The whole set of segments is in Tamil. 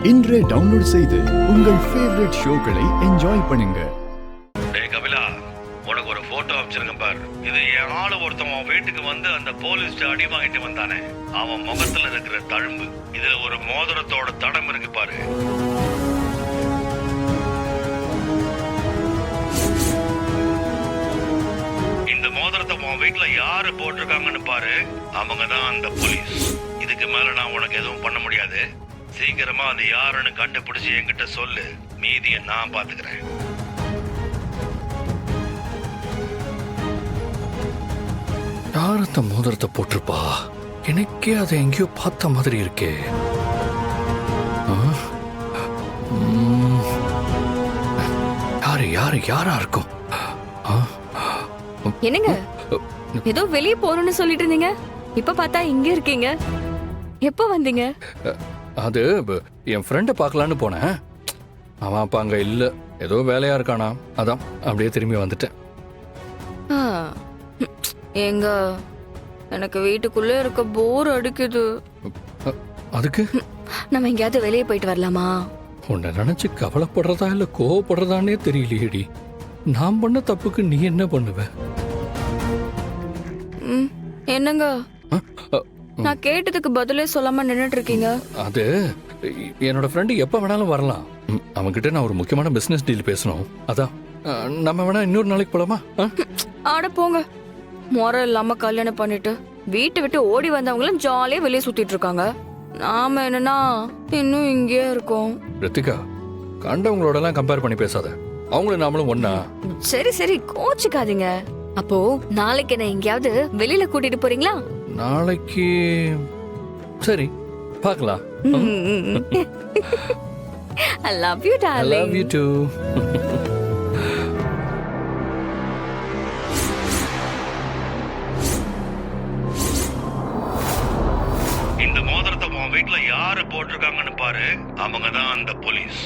இன்றே டவுன்லோட் செய்து உங்கள் ஃபேவரட் ஷோக்களை என்ஜாய் பண்ணுங்க. டேய் கபிலா, உனக்கு ஒரு போட்டோ அனுப்பிச்சிருக்கேன் பார். இது என் ஆளு ஒருத்தன் வீட்டுக்கு வந்து அந்த போலீஸ் அடி வாங்கிட்டு வந்தானே, அவன் முகத்துல இருக்கிற தழும்பு. இதுல ஒரு மோதிரத்தோட தடம் இருக்கு பாரு. இந்த மோதிரத்தை உன் வீட்டுல யாரு போட்டிருக்காங்கன்னு பாரு, அவங்க தான் அந்த போலீஸ். இதுக்கு மேல நான் உனக்கு எதுவும் பண்ண முடியாது. சீக்கிரமா அது யாருன்னு கண்டுபிடிச்சு என்கிட்ட சொல்லு, மீதியை நான் பாத்துக்கிறேன். யார் அந்த மோதிரத்தை போட்டிருப்பா? எனக்கே அதை எங்கேயோ பார்த்த மாதிரி இருக்கே. யாரு யாரு யாரா இருக்கும்? என்னங்க ஏதோ வெளியே போறோம்னு சொல்லிட்டு இருந்தீங்க, இப்ப பார்த்தா இங்க இருக்கீங்க. எப்ப வந்தீங்க? அது என் ஃப்ரெண்டை பார்க்கலான்னு போனேன். அவன் அப்ப அங்க இல்ல, ஏதோ வேலையா இருக்கானா, அதான் அப்படியே திரும்பி வந்துட்டேன். எங்க எனக்கு வீட்டுக்குள்ளே இருக்க போர் அடிக்குது. அதுக்கு நம்ம எங்கேயாவது வெளியே போயிட்டு வரலாமா? உன்னை நினைச்சு கவலைப்படுறதா இல்ல கோவப்படுறதானே தெரியலையேடி. நான் பண்ண தப்புக்கு நீ என்ன பண்ணுவ? என்னங்க நான் கேட்டதுக்கு பதிலே சொல்லாம நின்னுட்டு இருக்கீங்க? அது என்னோட ஃப்ரெண்டு எப்ப வேணாலும் வரலாம். அவன்கிட்ட நான் ஒரு முக்கியமான பிசினஸ் டீல் பேசணும். அதான் நம்ம வேணா இன்னொரு நாளைக்கு போலாமா? ஆட போங்க. முறை இல்லாம கல்யாணம் பண்ணிட்டு வீட்டை விட்டு ஓடி வந்தவங்களும் ஜாலியா வெளியே சுத்திட்டு இருக்காங்க. நாம என்னன்னா இன்னும் இங்கேயே இருக்கோம். ரித்திகா, கண்டவங்களோட எல்லாம் கம்பேர் பண்ணி பேசாத. அவங்களும் நாமளும் ஒண்ணா. சரி சரி, கோச்சுக்காதீங்க. அப்போ நாளைக்கு என்ன எங்கேயாவது வெளியில கூட்டிட்டு போறீங்களா? நாளைக்கு சரி, பார்க்கலாம். I love you darling. I love you too. இந்த மோதிரத்தை உன் வீட்டுல யாரு போட்டிருக்காங்கன்னு பாரு, அவங்க தான் அந்த போலீஸ்.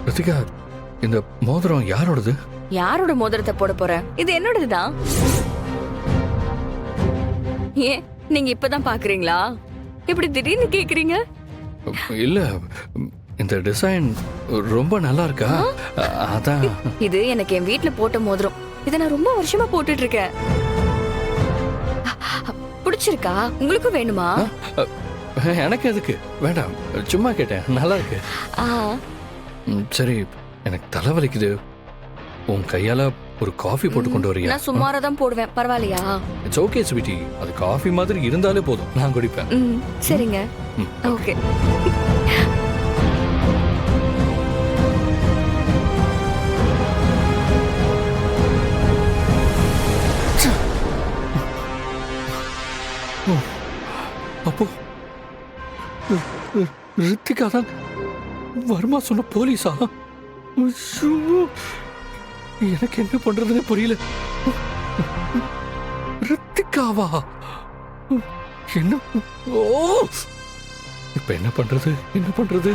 ரித்திகா, இந்த மோதிரம் யாரோடது? யாரோட மோதிரத்தை போட போற? இது என்னோடதுதான். ஏன் நீங்க இப்பதான் பாக்குறீங்களா? இப்படி திடீர்னு கேக்குறீங்க? இல்ல, இந்த டிசைன் ரொம்ப நல்லா இருக்கா, அதான். இது எனக்கு என் வீட்டுல போட்ட மோதிரம். இதை நான் ரொம்ப வருஷமா போட்டுட்டு இருக்கேன். பிடிச்சிருக்கா? உங்களுக்கு வேணுமா? எனக்கு எதுக்கு, வேண்டாம், சும்மா கேட்டேன். நல்லா இருக்கு. சரி, எனக்கு தலைவலிக்குது. உன் கையால ஒரு காஃபி போட்டு கொண்டு வரியா? நான் சுமாரா போடுவேன், பரவாயில்லையா? இட்ஸ் ஓகே ஸ்வீட்டி, அது காஃபி மாதிரி இருந்தாலே போதும், நான் குடிப்பேன். சரிங்க, ஓகே. அப்போ ரித்திகா தான் வர்மா சொன்ன போலீஸா? எனக்கு என்ன பண்றதுன்னு புரியல. ரித்திகாவா? என்ன? ஓ, இப்ப என்ன பண்றது? என்ன பண்றது?